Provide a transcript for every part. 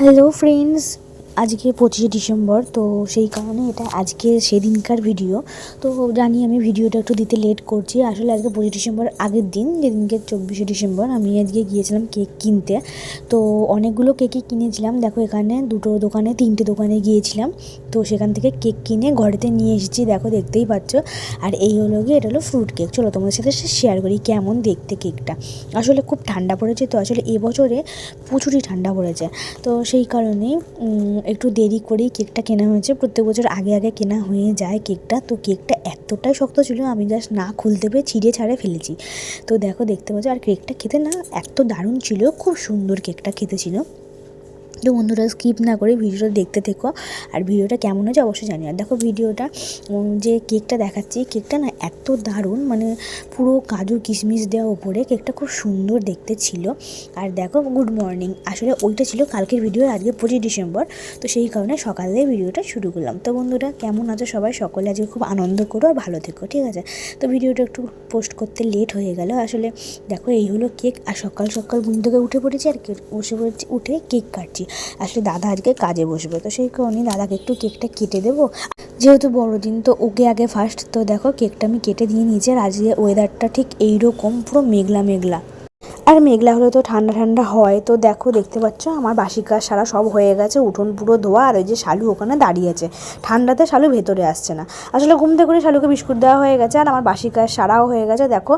Hello friends, আজকে 25শে December. তো সেই কারণে এটা আজকে সেদিনকার ভিডিও। তো জানি আমি ভিডিওটা একটু দিতে লেট করছি। আসলে আজকে 25শে ডিসেম্বর আগের দিন, যেদিনকে 24শে ডিসেম্বর, আমি আজকে গিয়েছিলাম কেক কিনতে। তো অনেকগুলো কেকই কিনেছিলাম। দেখো এখানে দুটো দোকানে, তিনটে দোকানে গিয়েছিলাম। তো সেখান থেকে কেক কিনে ঘরেতে নিয়ে এসেছি, দেখো দেখতেই পাচ্ছ। আর এই হলো গিয়ে, এটা হলো ফ্রুট কেক। চলো তোমাদের সাথে শেয়ার করি কেমন দেখতে কেকটা। আসলে খুব ঠান্ডা পড়েছে, তো আসলে এবছরে প্রচুরই ঠান্ডা পড়েছে। তো সেই কারণেই একটু দেরি করেই কেকটা কেনা হয়েছে। প্রত্যেক বছর আগে আগে কেনা হয়ে যায় কেকটা। তো কেকটা এতটাই শক্ত ছিল, আমি জাস্ট না খুলতে পেরে ছিঁড়ে ছাড়ে ফেলেছি। তো দেখো দেখতে পাচ্ছ, আর কেকটা খেতে না এত দারুণ ছিল, খুব সুন্দর কেকটা খেতে ছিল। তো বন্ধুরা, স্কিপ না করে ভিডিওটা দেখতে থেকো। আর ভিডিওটা কেমন হয়েছে অবশ্যই জানি। আর দেখো ভিডিওটা, যে কেকটা দেখাচ্ছি, কেকটা না এত দারুণ, মানে পুরো কাজু কিশমিশ দেওয়া ওপরে, কেকটা খুব সুন্দর দেখতে ছিল। আর দেখো, গুড মর্নিং, আসলে ওইটা ছিল কালকের ভিডিও, আজকে 25 ডিসেম্বর। তো সেই কারণে সকালে ভিডিওটা শুরু করলাম। তো বন্ধুরা, কেমন আছো সবাই? সকলে আজকে খুব আনন্দ করো আর ভালো থেকো, ঠিক আছে? তো ভিডিওটা একটু পোস্ট করতে লেট হয়ে গেল। আসলে দেখো, এই হলো কেক। আর সকাল সকাল ঘুম থেকে উঠে পড়েছি, আর বসে পড়েছি, উঠে কেক কাটছি। আসলে দাদা আজকে কাজে বসবে, তো সেই কারণে দাদাকে একটু কেকটা কেটে দেবো, যেহেতু বড়দিন। তো ওকে আগে ফার্স্ট। তো দেখো কেকটা আমি কেটে দিয়ে নিয়েছি। আর আজকে ওয়েদারটা ঠিক এইরকম, পুরো মেঘলা মেঘলা। আর মেঘলা হলে তো ঠান্ডা ঠান্ডা হয়। তো দেখো দেখতে পাচ্ছ, আমার বাসি কাজ সারা সব হয়ে গেছে, উঠোন পুরো ধোয়া। আর ওই যে শালু ওখানে দাঁড়িয়ে আছে, ঠান্ডাতে শালু ভেতরে আসছে না। আসলে ঘুম থেকে করে শালুকে বিস্কুট দেওয়া হয়ে গেছে, আর আমার বাসি কাজ সারাও হয়ে গেছে। দেখো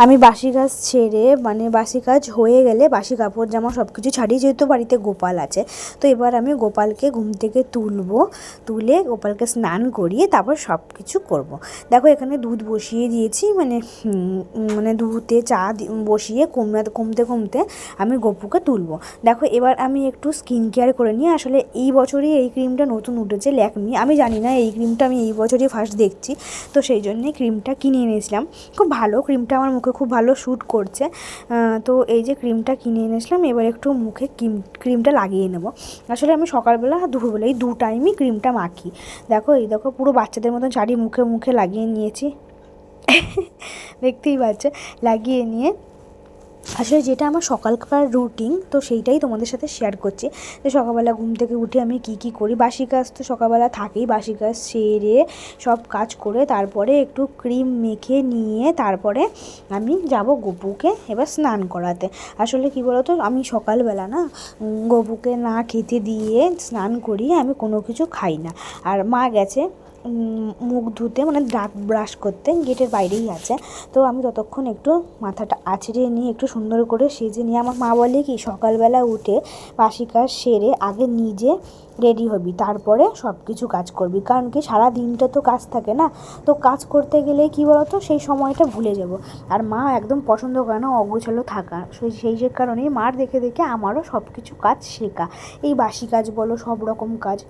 আমি বাসি কাজ ছেড়ে, মানে বাসি কাজ হয়ে গেলে বাসি কাপড় জামা সব কিছু ছাড়িয়ে, যেহেতু বাড়িতে গোপাল আছে। তো এবার আমি গোপালকে ঘুম থেকে তুলে গোপালকে স্নান করিয়ে তারপর সব কিছু করবো। দেখো এখানে দুধ বসিয়ে দিয়েছি, মানে দুধে চা বসিয়ে কমতে কমতে আমি গপুকে তুলবো। দেখো এবার আমি একটু স্কিন কেয়ার করে নিই। আসলে এই বছরই এই ক্রিমটা নতুন উঠেছে, ল্যাকমি। আমি জানি না, এই ক্রিমটা আমি এই বছরই ফার্স্ট দেখছি। তো সেই জন্যে ক্রিমটা কিনে এনেছিলাম। খুব ভালো ক্রিমটা, আমার মুখে খুব ভালো শ্যুট করছে। তো এই যে ক্রিমটা কিনে এনেছিলাম, এবার একটু মুখে ক্রিমটা লাগিয়ে নেব। আসলে আমি সকালবেলা আর দুপুরবেলা এই 2 টাইমই ক্রিমটা মাখি। দেখো পুরো বাচ্চাদের মতন শাড়ি মুখে মুখে লাগিয়ে নিয়েছি। দেখতেই পাচ্ছ, লাগিয়ে নিয়ে আসলে যেটা আমার সকালকার রুটিন, তো সেইটাই তোমাদের সাথে শেয়ার করছি। যে সকালবেলা ঘুম থেকে উঠে আমি কি করি। বাসি কাজ তো সকালবেলা থাকেই, বাসি কাজ সেরে সব কাজ করে তারপরে একটু ক্রিম মেখে নিয়ে তারপরে আমি যাব গপুকে এবার স্নান করাতে। আসলে কি বলতো, আমি সকালবেলা না গপুকে না খেতে দিয়ে স্নান করিয়ে আমি কোনো কিছু খাই না। আর মা গেছে মুখ ধুতে, মানে দাঁত ব্রাশ করতে, গেটের বাইরেই আছে। তো আমি ততক্ষণ একটু মাথাটা আঁচড়ে নিয়ে একটু সুন্দর করে সেজে নিয়ে, আমার মা বলে কি, সকালবেলা উঠে বাসি কাজ সেরে আগে নিজে রেডি হবি, তারপরে সব কিছু কাজ করবি। কারণ কি, সারা দিনটা তো কাজ থাকে না। তো কাজ করতে গেলে কি বলতো, সেই সময়টা ভুলে যাব। আর মা একদম পছন্দ করে না অগোছালো থাকা। সেই যে কারণেই মার দেখে দেখে আমারও সব কিছু কাজ শেখা। এই বাসি কাজ বলো, সব রকম কাজ।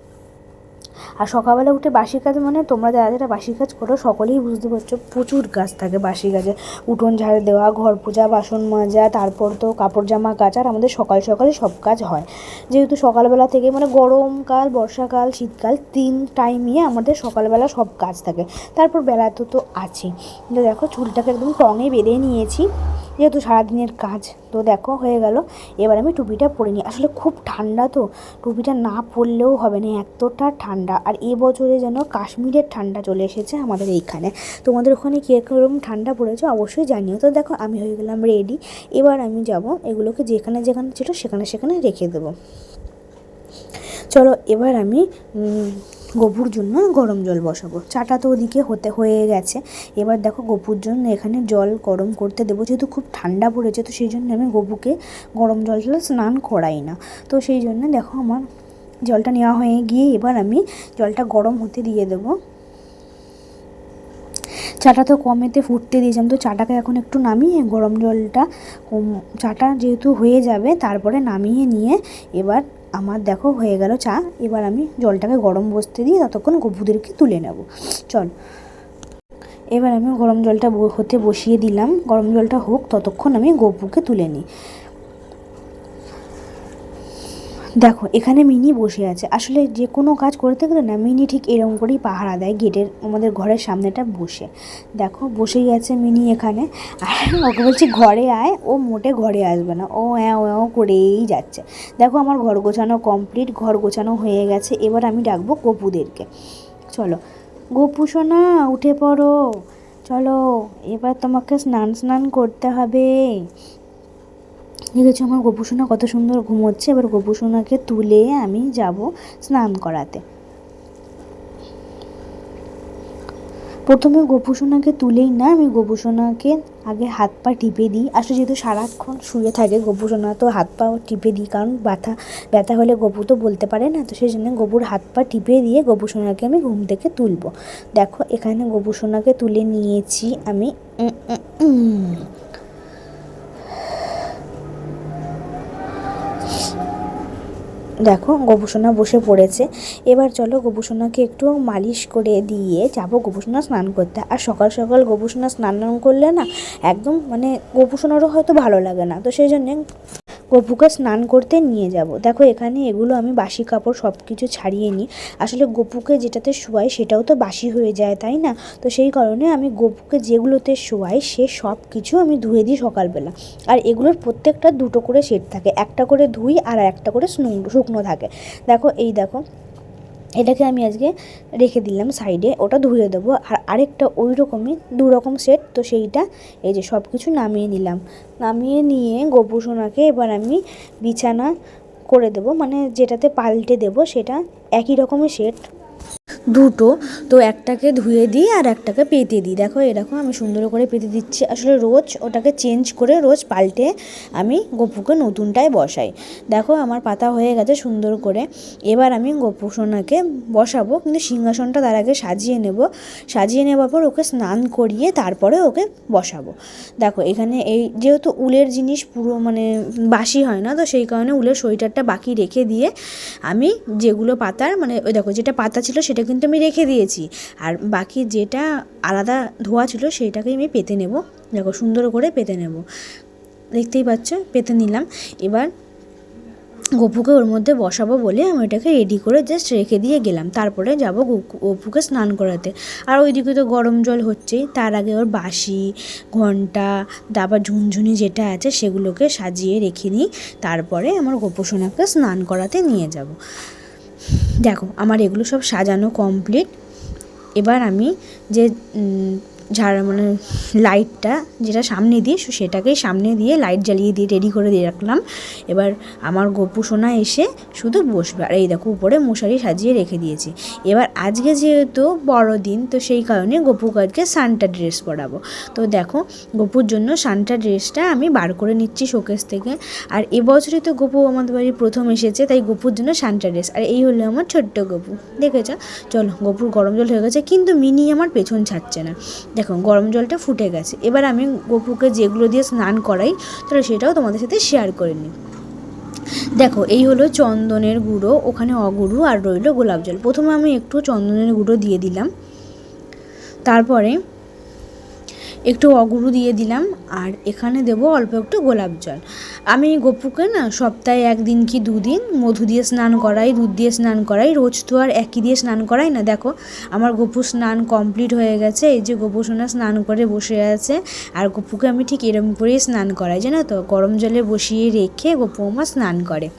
আর সকালবেলা উঠে বাসি কাজ, মানে তোমরা যারা যারা বাসি কাজ করো সকলেই বুঝতে পারছো, প্রচুর কাজ থাকে বাসি কাজে। উঠোন ঝাড় দেওয়া, ঘর পূজা, বাসন মাজা, তারপর তো কাপড় জামা কাচা। আর আমাদের সকাল সকালে সব কাজ হয়, যেহেতু সকালবেলা থেকে, মানে গরমকাল, বর্ষাকাল, শীতকাল, 3 টাইমই আমাদের সকালবেলা সব কাজ থাকে। তারপর বেলাতে তো আছেই। তো দেখো চুলটাকে একদম টঙে বেঁধে নিয়েছি, যেহেতু সারাদিনের কাজ। তো দেখো হয়ে গেল। এবার আমি টুপিটা পরে নিই। আসলে খুব ঠান্ডা, তো টুপিটা না পরলেও হবে না, এতটা ঠান্ডা। আর এবছরে যেন কাশ্মীরের ঠান্ডা চলে এসেছে আমাদের এইখানে। তোমাদের ওখানে কীরকম ঠান্ডা পড়েছে অবশ্যই জানিও। তো দেখো আমি হয়ে গেলাম রেডি। এবার আমি যাব এগুলোকে যেখানে যেখানে ছিল সেখানে রেখে দেবো। চলো এবার আমি গপুর জন্য গরম জল বসাবো। চাটা তো ওদিকে হয়ে গেছে। এবার দেখো গপুর জন্য এখানে জল গরম করতে দেবো, যেহেতু খুব ঠান্ডা পড়েছে। তো সেই জন্য আমি গপুকে গরম জল স্নান করাই না। তো সেই জন্য দেখো আমার জলটা নেওয়া হয়ে গিয়ে এবার আমি জলটা গরম হতে দিয়ে দেবো। চাটা তো কমেতে ফুটতে দিয়েছিলাম, তো চাটাকে এখন একটু নামিয়ে গরম জলটা, চাটা যেহেতু হয়ে যাবে তারপরে নামিয়ে নিয়ে এবার আমার দেখো হয়ে গেল চা। এবার আমি জলটাকে গরম বসতে দিয়ে ততক্ষণ গপুদেরকে তুলে নেব। চল এবার আমি গরম জলটা হতে বসিয়ে দিলাম। গরম জলটা হোক, ততক্ষণ আমি গপুকে তুলে নিই। দেখো এখানে মিনি বসে আছে। আসলে যে কোনো কাজ করতে গেলে না মিনি ঠিক এরকম করেই পাহারা দেয় গেটের, আমাদের ঘরের সামনেটা বসে। দেখো বসেই আছে মিনি এখানে। আর ওকে বলছি ঘরে আয়, ও মোটে ঘরে আসবে না, ও ও করেই যাচ্ছে। দেখো আমার ঘর গোছানো কমপ্লিট, ঘর গোছানো হয়ে গেছে। এবার আমি ডাকবো গপুদেরকে। চলো গপু সোনা উঠে পড়ো, চলো এবার তোমাকে স্নান করতে হবে। দেখেছো আমার গোপুসোনা কত সুন্দর ঘুমোচ্ছে। এবার গোপুসোনাকে তুলে আমি যাব স্নান করাতে। প্রথমে গোপুসোনাকে তুলেই না আমি গোপুসোনাকে আগে হাত পা টিপে দিই। আসলে যেহেতু সারাক্ষণ শুয়ে থাকে গোপুসোনা, তো হাত পা টিপে দিই, কারণ ব্যথা হলে গপু তো বলতে পারে না, তো সেই জন্য গপুর হাত পা টিপে দিয়ে গোপুসোনাকে আমি ঘুম থেকে তুলবো। দেখো এখানে গোপুসোনাকে তুলে নিয়েছি আমি। দেখো গোপুসোনা বসে পড়েছে। এবার চলো গোপুসোনাকে একটু মালিশ করে দিয়ে যাবো গোপুসোনা স্নান করতে। আর সকাল সকাল গোপুসোনা স্নান করলে না একদম মানে গোপুসোনারও হয়তো ভালো লাগে না, তো সেই জন্যে গপুকে স্নান করতে নিয়ে যাব। দেখো এখানে এগুলো আমি বাসি কাপড় সব কিছু ছাড়িয়ে নিই। আসলে গপুকে যেটাতে শোয়াই সেটাও তো বাসি হয়ে যায়, তাই না? তো সেই কারণে আমি গপুকে যেগুলোতে শোয়াই সে সব কিছু আমি ধুয়ে দিই সকালবেলা। আর এগুলোর প্রত্যেকটা দুটো করে সেট থাকে, একটা করে ধুই আর একটা করে শুকনো থাকে। দেখো এই দেখো এটাকে আমি আজকে রেখে দিলাম সাইডে, ওটা ধুয়ে দেবো। আর আরেকটা ওই রকমই দু রকম সেট, তো সেইটা এই যে সব কিছু নামিয়ে নিলাম। নামিয়ে নিয়ে গোপুসোনাকে এবার আমি বিছানা করে দেবো, মানে যেটাতে পাল্টে দেবো সেটা একই রকমের সেট দুটো, তো একটাকে ধুয়ে দিই আর একটাকে পেতে দিই। দেখো এরকম আমি সুন্দর করে পেতে দিচ্ছি। আসলে রোজ ওটাকে চেঞ্জ করে রোজ পাল্টে আমি গপুকে নতুনটায় বসাই। দেখো আমার পাতা হয়ে গেছে সুন্দর করে। এবার আমি গোপুসোনাকে বসাবো, কিন্তু সিংহাসনটা তার আগে সাজিয়ে নেব। সাজিয়ে নেওয়ার পর ওকে স্নান করিয়ে তারপরে ওকে বসাবো। দেখো এখানে এই যেহেতু উলের জিনিস পুরো মানে বাসি হয় না, তো সেই কারণে উলের সোয়েটারটা বাকি রেখে দিয়ে আমি যেগুলো পাতার মানে ওই দেখো যেটা পাতা ছিল সেটা কিন্তু আমি রেখে দিয়েছি, আর বাকি যেটা আলাদা ধোয়া ছিল সেইটাকেই আমি পেতে নেব। দেখো সুন্দর করে পেতে নেব, দেখতেই পাচ্ছ পেতে নিলাম। এবার গপুকে ওর মধ্যে বসাবো বলে আমি ওটাকে রেডি করে জাস্ট রেখে দিয়ে গেলাম। তারপরে যাব গপুকে স্নান করাতে। আর ওইদিকে তো গরম জল হচ্ছেই, তার আগে ওর বাঁশি ঘণ্টা তারপর ঝুনঝুনি যেটা আছে সেগুলোকে সাজিয়ে রেখে নিই। তারপরে আমার গোপুসোনাকে স্নান করাতে নিয়ে যাব। দেখো আমার এগুলো সব সাজানো কমপ্লিট। এবার আমি যে মানে লাইটটা যেটা সামনে দিয়ে সেটাকেই সামনে দিয়ে লাইট জ্বালিয়ে দিয়ে রেডি করে দিয়ে রাখলাম। এবার আমার গোপুসোনা এসে শুধু বসবে। আর এই দেখো উপরে মশারি সাজিয়ে রেখে দিয়েছি। এবার আজকে যেহেতু বড়দিন, তো সেই কারণে গপুকে আজকে সান্টা ড্রেস পরাবো। তো দেখো গপুর জন্য সান্টা ড্রেসটা আমি বার করে নিচ্ছি শোকেস থেকে। আর এবছরই তো গপু আমাদের বাড়ি প্রথম এসেছে, তাই গপুর জন্য সান্টা ড্রেস। আর এই হলো আমার ছোট্ট গপু, দেখেছ? চলো গপুর গরম জল হয়ে গেছে, কিন্তু মিনি আমার পেছন ছাড়ছে না। দেখো গরম জলটা ফুটে গেছে। এবার আমি গপুকে যেগুলো দিয়ে স্নান করাই তাহলে সেটাও তোমাদের সাথে শেয়ার করে নিই। দেখো এই হলো চন্দনের গুঁড়ো, ওখানে অগুরু আর রইলো গোলাপ জল। প্রথমে আমি একটু চন্দনের গুঁড়ো দিয়ে দিলাম, তারপরে একটু অগুরু দিয়ে দিলাম, আর এখানে দেবো অল্প একটু গোলাপ জল। আমি গপুকে না সপ্তাহে একদিন কি দুদিন মধু দিয়ে স্নান করাই, দুধ দিয়ে স্নান করাই, রোজ তো আর একই দিয়ে স্নান করাই না। দেখো আমার গপু স্নান কমপ্লিট হয়ে গেছে। এই যে গোপুসোনা স্নান করে বসে আছে, আর গপুকে আমি ঠিক এরম করেই স্নান করাই, জানো তো? গরম জলে বসিয়ে রেখে গপু আমার স্নান করে।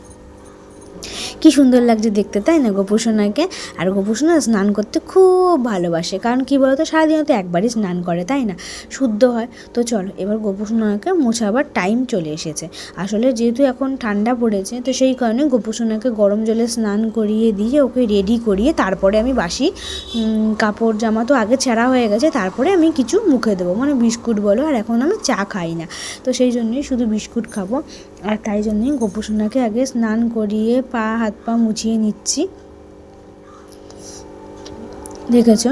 কি সুন্দর লাগছে দেখতে, তাই না গোপুসোনাকে? আর গোপুসোনা স্নান করতে খুব ভালোবাসে, কারণ কি বলতো সারাদিন তো একবারই স্নান করে, তাই না? শুদ্ধ হয়। তো চলো এবার গোপুসোনাকে মোছাবার টাইম চলে এসেছে। আসলে যেহেতু এখন ঠান্ডা পড়েছে, তো সেই কারণে গোপুসোনাকে গরম জলে স্নান করিয়ে দিয়ে ওকে রেডি করিয়ে তারপরে আমি বাসি কাপড় জামা তো আগে ছেঁড়া হয়ে গেছে, তারপরে আমি কিছু মুখে দেবো, মানে বিস্কুট বলো। আর এখন আমি চা খাই না, তো সেই জন্যই শুধু বিস্কুট খাবো। আর তাই জন্যই গোপুসোনাকে আগে স্নান করিয়ে হাত পা মুছিয়ে নিচ্ছি, দেখেছ?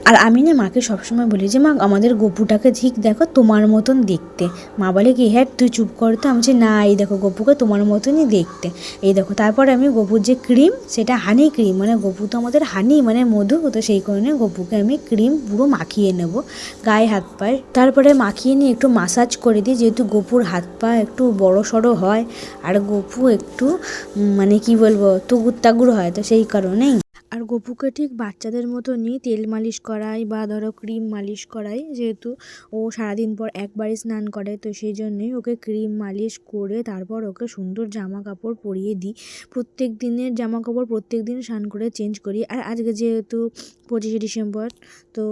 আর আমি না মাকে সবসময় বলি যে মা আমাদের গপুটাকে ঠিক দেখো তোমার মতন দেখতে। মা বলে কি হ্যাঁ তুই চুপ কর তো। আমি বলছি না এই দেখো গপুকে তোমার মতনই দেখতে, এই দেখো। তারপরে আমি গপুর যে ক্রিম সেটা হানি ক্রিম, মানে গপু তো আমাদের হানি মানে মধু, তো সেই কারণে গপুকে আমি ক্রিম পুরো মাখিয়ে নেব গায়ে হাত পায়ে। তারপরে মাখিয়ে নিয়ে একটু মাসাজ করে দিই, যেহেতু গপুর হাত পা একটু বড় সড়ো হয় আর গপু একটু মানে কি বলবো তুগুর তাগুর হয়, তো সেই কারণেই। আর গপুকে ঠিক বাচ্চাদের মতনই তেল মালিশ করাই বা ধরো ক্রিম মালিশ করাই, যেহেতু ও সারাদিন পর একবারই স্নান করে, তো সেই জন্যই ওকে ক্রিম মালিশ করে তারপর ওকে সুন্দর জামা কাপড় পরিয়ে দিই। প্রত্যেক দিনের জামা কাপড় প্রত্যেক দিন স্নান করে চেঞ্জ করি। আর আজকে যেহেতু 25শে ডিসেম্বর, তো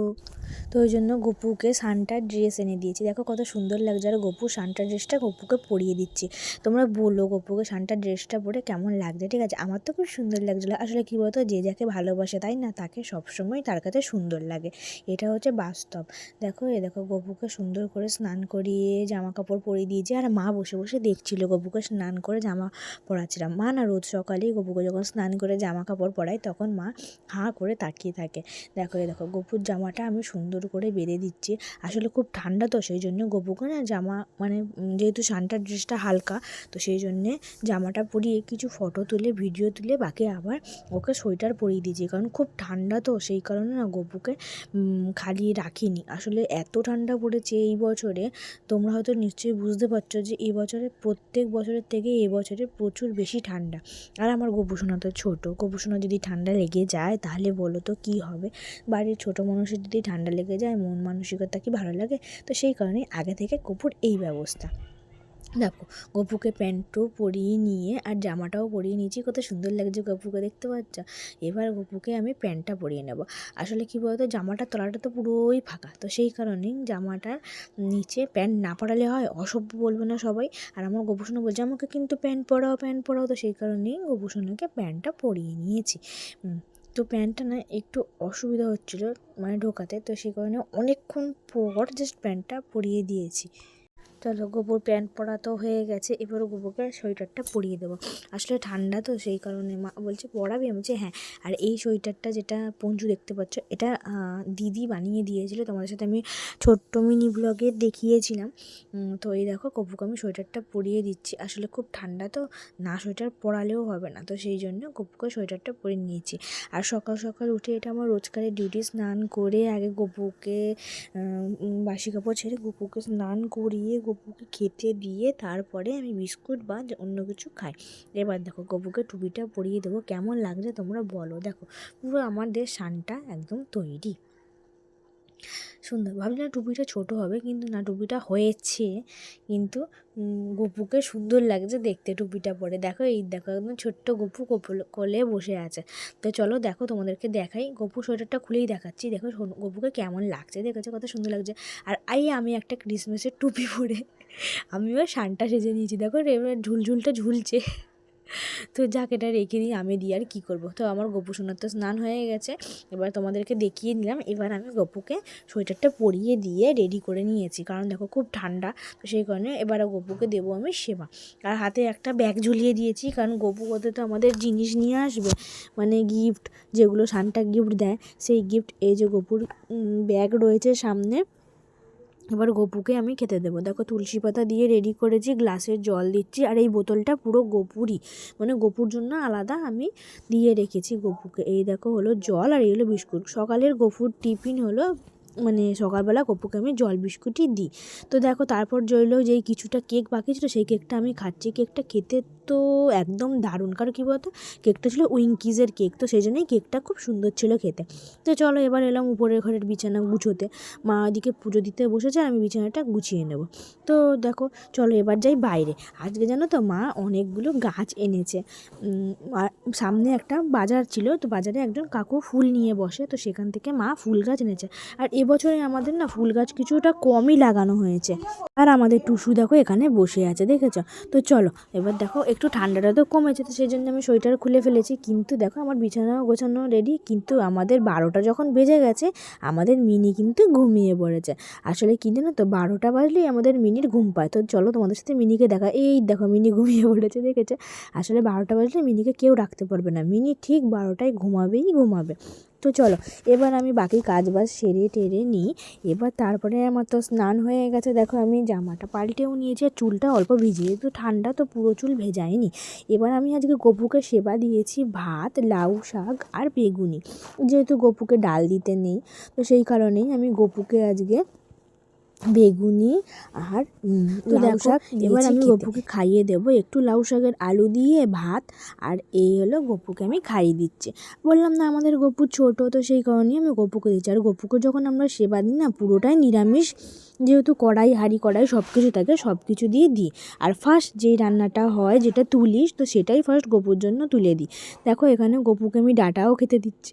ওই জন্য গপুকে সান্টার ড্রেস এনে দিয়েছি। দেখো কত সুন্দর লাগছে, আর গপু সান্টার ড্রেসটা গপুকে পরিয়ে দিচ্ছি। তোমরা বলো গপুকে সান্টার ড্রেসটা পরে কেমন লাগছে, ঠিক আছে? আমার তো খুব সুন্দর লাগছিলো। আসলে কী বলতো, যে যাকে ভালোবাসে তাই না, তাকে সবসময় তার কাছে সুন্দর লাগে, এটা হচ্ছে বাস্তব। দেখো দেখো গপুকে সুন্দর করে স্নান করিয়ে জামা কাপড় পরিয়ে দিয়েছি, আর মা বসে বসে দেখছিল গপুকে স্নান করে জামা পরাচ্ছিলাম। মা না রোজ সকালেই গপুকে যখন স্নান করে জামা কাপড় পরায় তখন মা হাঁ করে তাকিয়ে থাকে। দেখো দেখো গপুর জামাটা আমি সুন্দর করে বেঁধে দিচ্ছি। আসলে খুব ঠান্ডা তো সেই জন্য গপুকে না জামা মানে যেহেতু সান্টার ড্রেসটা হালকা, তো সেই জন্যে জামাটা পরিয়ে কিছু ফটো তুলে ভিডিও তুলে বাকি আবার ওকে সোয়েটার পরিয়ে দিয়েছি, কারণ খুব ঠান্ডা তো সেই কারণে না গপুকে খালি রাখিনি। আসলে এত ঠান্ডা পড়েছে এই বছরে, তোমরা হয়তো নিশ্চয়ই বুঝতে পারছো যে এই বছরে প্রত্যেক বছরের থেকে এই বছরে প্রচুর বেশি ঠান্ডা। আর আমার গপুসোনা তো ছোটো, গপুসোনা যদি ঠান্ডা লেগে যায় তাহলে বলো তো কী হবে? বাড়ির ছোটো মানুষের যদি ঠান্ডা লেগে যায় মন মানসিকতা কি ভালো লাগে? তো সেই কারণেই আগে থেকে গপুর এই ব্যবস্থা। দেখো গপুকে প্যান্টও পরিয়ে নিয়ে আর জামাটাও পরিয়ে নিয়েছি, কত সুন্দর লাগছে গপুকে, দেখতে পাচ্ছ? এবার গপুকে আমি প্যান্টটা পরিয়ে নেব। আসলে কী বলতো, জামাটার তলাটা তো পুরোই ফাঁকা, তো সেই কারণেই জামাটার নিচে প্যান্ট না পরালে হয়, অসভ্য বলবে না সবাই? আর আমার গপুসোনা বলছে আমাকে কিন্তু প্যান্ট পরাও, তো সেই কারণেই গপুসোনাকে প্যান্টটা পরিয়ে নিয়েছি। তো প্যান্টটা না একটু অসুবিধা হচ্ছিলো মানে ঢোকাতে, তো সেই কারণে অনেকক্ষণ পর জাস্ট প্যান্টটা পরিয়ে দিয়েছি। চলো গপুর প্যান্ট পরা তো হয়ে গেছে, এবার গপুকে সোয়েটারটা পরিয়ে দেবো। আসলে ঠান্ডা তো সেই কারণে মা বলছে পরাবি, আমি বলছি হ্যাঁ। আর এই সোয়েটারটা যেটা পঞ্চু দেখতে পাচ্ছ, এটা দিদি বানিয়ে দিয়েছিল, তোমাদের সাথে আমি ছোট্ট মিনি ব্লগে দেখিয়েছিলাম। তো এই দেখো গপুকে আমি সোয়েটারটা পরিয়ে দিচ্ছি। আসলে খুব ঠান্ডা তো, না সোয়েটার পরালেও হবে না, তো সেই জন্য গপুকে সোয়েটারটা পরিয়ে নিয়েছি। আর সকাল সকাল উঠে এটা আমার রোজকারের ডিউটি, স্নান করে আগে গপুকে বাসি কাপড় ছেড়ে গপুকে স্নান করিয়ে গপুকে খেতে দিয়ে তারপরে আমি বিস্কুট বা অন্য কিছু খাই। এবার দেখো গপুকে টুপিটা পরিয়ে দেবো, কেমন লাগছে তোমরা বলো। দেখো পুরো আমাদের সানটা একদম তৈরি, সুন্দর। ভাবছিলাম টুপিটা ছোট হবে, কিন্তু না, টুপিটা হয়েছে, কিন্তু গপুকে সুন্দর লাগছে দেখতে টুপিটা পরে। দেখো এই দেখো একদম ছোট্ট গপু কোলে বসে আছে। তো চলো দেখো তোমাদেরকে দেখাই, গপু সোয়েটারটা খুলেই দেখাচ্ছি। দেখো গপুকে কেমন লাগছে, দেখেছো কত সুন্দর লাগছে। আর আমি একটা ক্রিসমাসের টুপি পরে আমিও সানটা সেজে নিয়েছি। দেখো এবার ঝুলঝুলটা ঝুলছে, তো যাক এটা রেখে দিই, আমি দিয়ে আর কী করবো। তো আমার গপু সোনার তো স্নান হয়ে গেছে, এবার তোমাদেরকে দেখিয়ে নিলাম। এবার আমি গপুকে সোয়েটারটা পরিয়ে দিয়ে রেডি করে নিয়েছি, কারণ দেখো খুব ঠান্ডা, তো সেই কারণে এবার গপুকে দেবো আমি সেবা। আর হাতে একটা ব্যাগ ঝুলিয়ে দিয়েছি, কারণ গপু ওতে তো আমাদের জিনিস নিয়ে আসবে, মানে গিফট, যেগুলো সান্টা গিফট দেয় সেই গিফট। এই যে গপুর ব্যাগ রয়েছে সামনে, এবার গপুকে আমি খেতে দেবো। দেখো তুলসী পাতা দিয়ে রেডি করেছি, গ্লাসের জল দিচ্ছি, আর এই বোতলটা পুরো গপুরই, মানে গপুর জন্য আলাদা আমি দিয়ে রেখেছি গপুকে। এই দেখো হলো জল, আর এই হলো বিস্কুট। সকালের গপুর টিফিন হলো, মানে সকালবেলা গপুকে আমি জল বিস্কুটই দিই। তো দেখো তারপর রইলো যেই কিছুটা কেক বাকি ছিল, সেই কেকটা আমি খাচ্ছি। কেকটা খেতে তো একদম দারুণ, কারণ কী বলতো কেকটা ছিল উইঙ্কিজের কেক, তো সেই জন্যই কেকটা খুব সুন্দর ছিল খেতে। তো চলো এবার এলাম উপরের ঘরের বিছানা গুছোতে। মা ওদিকে পুজো দিতে বসেছে, আর আমি বিছানাটা গুছিয়ে নেব। তো দেখো চলো এবার যাই বাইরে। আজকে জানো তো মা অনেকগুলো গাছ এনেছে। সামনে একটা বাজার ছিল, তো বাজারে একজন কাকু ফুল নিয়ে বসে, তো সেখান থেকে মা ফুল গাছ এনেছে। আর এবছরে আমাদের না ফুল গাছ কিছুটা কমই লাগানো হয়েছে। আর আমাদের টুসু দেখো এখানে বসে আছে, দেখেছো? তো চলো এবার দেখো একটু ঠান্ডাটা তো কমেছে, তো সেই জন্য আমি সোয়েটার খুলে ফেলেছি। কিন্তু দেখো আমার বিছানা গোছানো রেডি, কিন্তু আমাদের 12টা যখন বেজে গেছে আমাদের মিনি কিন্তু ঘুমিয়ে পড়েছে। আসলে কি জানো তো, 12টা বাজলেই আমাদের মিনির ঘুম পায়। তো চলো তোমাদের সাথে মিনিকে দেখা, এই দেখো মিনি ঘুমিয়ে পড়েছে, দেখেছো? আসলে 12টা বাজলে মিনিকে কেউ রাখতে পারবে না, মিনি ঠিক 12টায় ঘুমাবেই ঘুমাবে। তো চলো এবার আমি বাকি কাজবাজ সেরে টেরে নিই। এবার তারপরে আমার তো স্নান হয়ে গেছে, দেখো আমি জামাটা পাল্টেও নিয়েছি আর চুলটা অল্প ভিজিয়ে, তো ঠান্ডা তো পুরো চুল ভেজায়নি। এবার আমি আজকে গপুকে সেবা দিয়েছি ভাত, লাউ শাক আর বেগুনি, যেহেতু গপুকে ডাল দিতে নেই তো সেই কারণেই আমি গপুকে আজকে বেগুনি আর লাউ শাক এবার আমি গপুকে খাইয়ে দেবো একটু লাউ শাকের আলু দিয়ে ভাত। আর এই হলো গপুকে আমি খাইয়ে দিচ্ছি। বললাম না আমাদের গপু ছোটো, তো সেই কারণেই আমি গপুকে দিচ্ছি। আর গপুকে যখন আমরা সেবা দিই না পুরোটাই নিরামিষ, যেহেতু কড়াই হাঁড়ি কড়াই সব কিছু থাকে, সব কিছু দিয়ে দিই। আর ফার্স্ট যেই রান্নাটা হয় যেটা তুলিস তো সেটাই ফার্স্ট গপুর জন্য তুলে দিই। দেখো এখানে গপুকে আমি ডাঁটাও খেতে দিচ্ছি।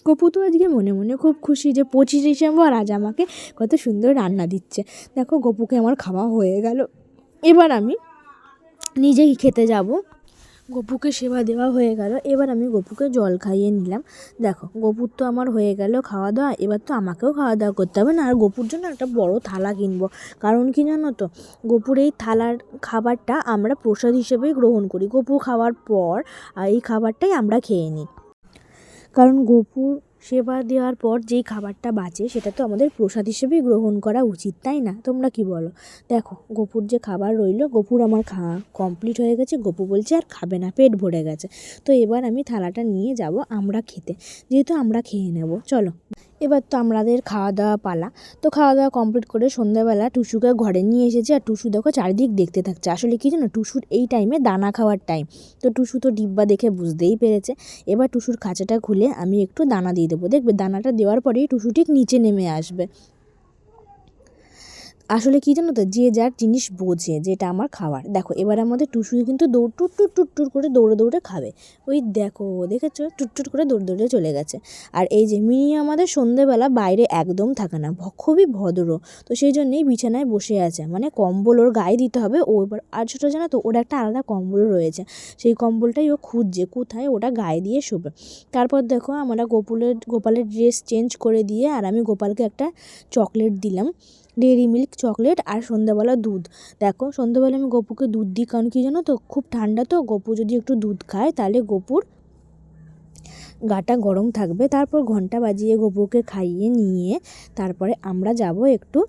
গপু তো আজকে মনে মনে খুব খুশি যে 25 ডিসেম্বর আজ আমাকে কত সুন্দর রান্না দিচ্ছে। দেখো গপুকে আমার খাওয়া হয়ে গেল, এবার আমি নিজেই খেতে যাব। গপুকে সেবা দেওয়া হয়ে গেল, এবার আমি গপুকে জল খাইয়ে নিলাম। দেখো গপুর তো আমার হয়ে গেল খাওয়া দাওয়া, এবার তো আমাকেও খাওয়া দাওয়া করতে হবে না। আর গপুর জন্য একটা বড় থালা কিনবো, কারণ কি জানো তো, গপুর এই থালার খাবারটা আমরা প্রসাদ হিসেবেই গ্রহণ করি। গপু খাওয়ার পর এই খাবারটাই আমরা খেয়ে নিই, কারণ গপুর সেবা দেওয়ার পর যেই খাবারটা বাঁচে সেটা তো আমাদের প্রসাদ হিসেবেই গ্রহণ করা উচিত, তাই না? তোমরা কি বলো? দেখো গপুর যে খাবার রইলো, গপুর আমার খাওয়া কমপ্লিট হয়ে গেছে। গপু বলছে আর খাবে না, পেট ভরে গেছে। তো এবার আমি থালাটা নিয়ে যাব আমরা খেতে, যেহেতু আমরা খেয়ে নেব। চলো এবার তো আমাদের খাওয়া দাওয়া পালা। তো খাওয়া দাওয়া কমপ্লিট করে সন্ধ্যাবেলা টুসুকে ঘরে নিয়ে এসেছি। আর টুসু দেখো চারিদিক দেখতে থাকছে। আসলে কি জানো, টুসুর এই টাইমে দানা খাওয়ার টাইম, তো টুসু তো ডিব্বা দেখে বুঝতেই পেরেছে। এবার টুসুর খাঁচাটা খুলে আমি একটু দানা দিয়ে দেবো, দেখবে দানাটা দেওয়ার পরেই টুসু ঠিক নিচে নেমে আসবে। আসলে কী জানো তো, যে যার জিনিস বোঝে যেটা আমার খাবার। দেখো এবার আমাদের টুসু কিন্তু টুট্টুর করে দৌড়ে দৌড়ে খাবে। ওই দেখো দেখেছো, টুট্টুর করে দৌড়ে দৌড়ে চলে গেছে। আর এই যে মিনি আমাদের সন্ধেবেলা বাইরে একদম থাকে না, খুবই ভদ্র, তো সেই জন্যেই বিছানায় বসে আছে, মানে কম্বল ওর গায়ে দিতে হবে। ও এবার আর ছোটো জানো তো, ওর একটা আলাদা কম্বল রয়েছে, সেই কম্বলটাই ও খুঁজছে কোথায় ওটা গায়ে দিয়ে শোবে। তারপর দেখো আমরা গোপালের ড্রেস চেঞ্জ করে দিয়ে আর আমি গোপালকে একটা চকলেট দিলাম, ডেয়ারি মিল্ক চকলেট, আর সন্ধ্যাবেলা দুধ। দেখো সন্ধ্যাবেলা আমি গপুকে দুধ দিই, কারণ কি জানো তো, খুব ঠান্ডা তো, গপু যদি একটু দুধ খায় তাহলে গপুর গাটা গরম থাকবে। তারপর ঘন্টা বাজিয়ে গপুকে খাইয়ে নিয়ে তারপরে আমরা যাব একটু,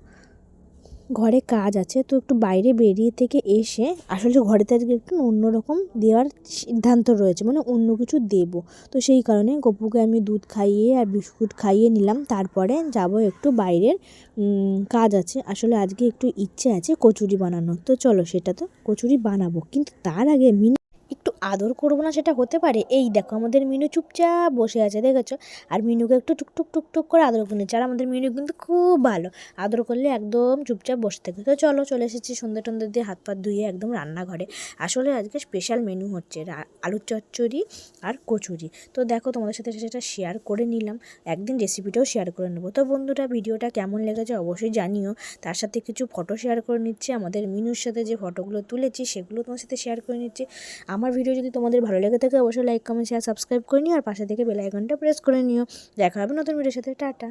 ঘরে কাজ আছে তো একটু বাইরে বেরিয়ে থেকে এসে, আসলে ঘরেতে আজকে একটু অন্যরকম দেওয়ার সিদ্ধান্ত রয়েছে, মানে অন্য কিছু দেব। তো সেই কারণে গপুকে আমি দুধ খাইয়ে আর বিস্কুট খাইয়ে নিলাম। তারপরে যাব একটু বাইরের কাজ আছে, আসলে আজকে একটু ইচ্ছে আছে কচুরি বানানোর। তো চলো সেটা তো কচুরি বানাবো, কিন্তু তার আগে একটু আদর করবো না সেটা হতে পারে? এই দেখো আমাদের মিনু চুপচাপ বসে আছে, দেখেছো? আর মিনুকে একটু টুকটুক টুকটুক করে আদর করে নিচ্ছে। আর আমাদের মিনু কিন্তু খুব ভালো, আদর করলে একদম চুপচাপ বসে থাকে। তো চলো চলে এসেছি সন্ধ্যে টন্ধে দিয়ে হাত পা ধুয়ে একদম রান্নাঘরে। আসলে আজকে স্পেশাল মেনু হচ্ছে আলুর চচ্চড়ি আর কচুরি। তো দেখো তোমাদের সাথে সেটা শেয়ার করে নিলাম, একদিন রেসিপিটাও শেয়ার করে নেবো। তো বন্ধুরা ভিডিওটা কেমন লেগেছে অবশ্যই জানিও। তার সাথে কিছু ফটো শেয়ার করে নিচ্ছি, আমাদের মিনুর সাথে যে ফটোগুলো তুলেছি সেগুলো তোমার সাথে শেয়ার করে নিচ্ছি। আমার ভিডিও যদি তোমাদের ভালো লেগে থাকে অবশ্যই লাইক কমেন্ট শেয়ার সাবস্ক্রাইব করে নিও, আর পাশে থেকে বেল আইকনটা প্রেস করে নিও। দেখা হবে নতুন ভিডিওর সাথে। টাটা।